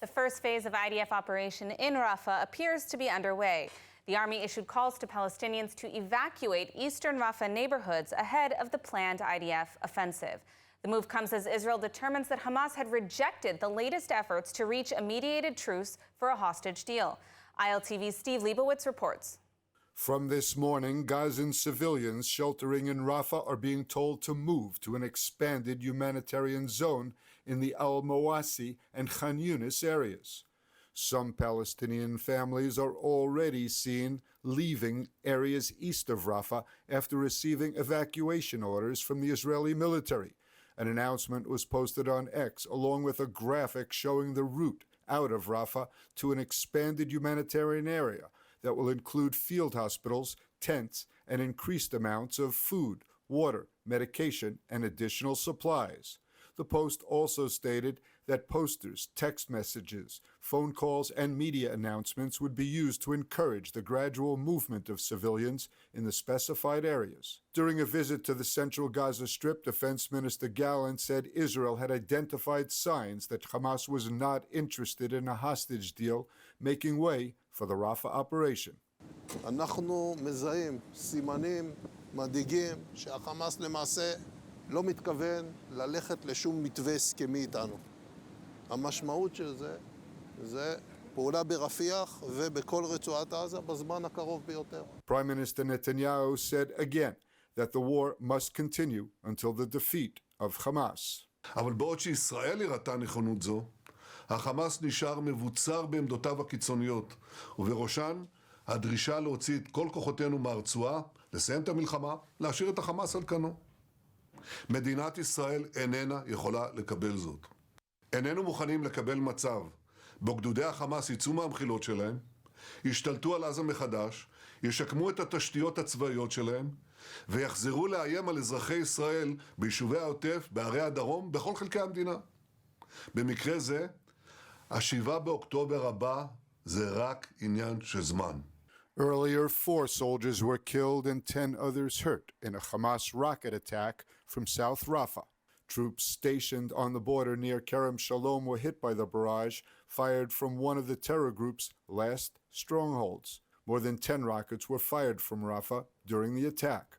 The first phase of IDF operation in Rafah appears to be underway. The army issued calls to Palestinians to evacuate eastern Rafah neighborhoods ahead of the planned IDF offensive. The move comes as Israel determines that Hamas had rejected the latest efforts to reach a mediated truce for a hostage deal. ILTV's Steve Leibowitz reports. From this morning, Gazan civilians sheltering in Rafah are being told to move to an expanded humanitarian zone in the Al-Mawasi and Khan Yunis areas. Some Palestinian families are already seen leaving areas east of Rafah after receiving evacuation orders from the Israeli military. An announcement was posted on X along with a graphic showing the route out of Rafah to an expanded humanitarian area that will include field hospitals, tents, and increased amounts of food, water, medication, and additional supplies. The post also stated that posters, text messages, phone calls, and media announcements would be used to encourage the gradual movement of civilians in the specified areas. During a visit to the central Gaza Strip, Defense Minister Gallant said Israel had identified signs that Hamas was not interested in a hostage deal, making way for the Rafah operation. אנחנו מזהים סימנים מדאיגים שהחמאס למעשה לא מתכוון ללכת לשום מתווה הסכמי איתנו. המשמעות של זה פעולה ברפיח ובכל רצועת עזה בזמן הקרוב ביותר. Prime Minister Netanyahu said again that the war must continue until the defeat of Hamas. אבל בעוד שישראל הראתה נכונות זו, החמאס נשאר מבוצר בעמדותיו הקיצוניות, ובראשן הדרישה להוציא את כל כוחותינו מהרצועה, לסיים את המלחמה, להשאיר את החמאס על כנו. מדינת ישראל איננה יכולה לקבל זאת. איננו מוכנים לקבל מצב בו גדודי החמאס יצאו מהמחילות שלהם, ישתלטו על עזה מחדש, ישקמו את התשתיות הצבאיות שלהם, ויחזרו לאיים על אזרחי ישראל ביישובי העוטף, בערי הדרום, בכל חלקי המדינה. במקרה זה, ה-7 באוקטובר הבא זה רק עניין של זמן. Earlier, 4 soldiers were killed and 10 others hurt in a Hamas rocket attack from South Rafah. Troops stationed on the border near Kerem Shalom were hit by the barrage fired from one of the terror group's last strongholds. More than 10 rockets were fired from Rafah during the attack.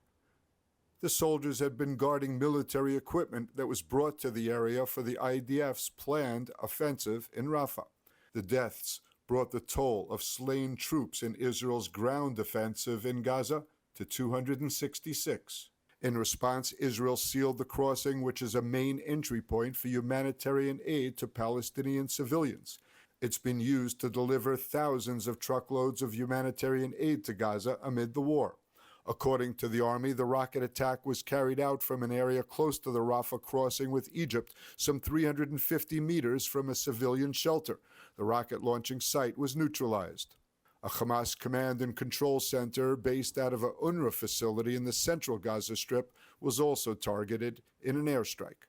The soldiers had been guarding military equipment that was brought to the area for the IDF's planned offensive in Rafah. The deaths brought the toll of slain troops in Israel's ground offensive in Gaza to 266. In response, Israel sealed the crossing, which is a main entry point for humanitarian aid to Palestinian civilians. It's been used to deliver thousands of truckloads of humanitarian aid to Gaza amid the war. According to the army, the rocket attack was carried out from an area close to the Rafah crossing with Egypt, some 350 meters from a civilian shelter. The rocket launching site was neutralized. A Hamas command and control center based out of an UNRWA facility in the central Gaza Strip was also targeted in an airstrike.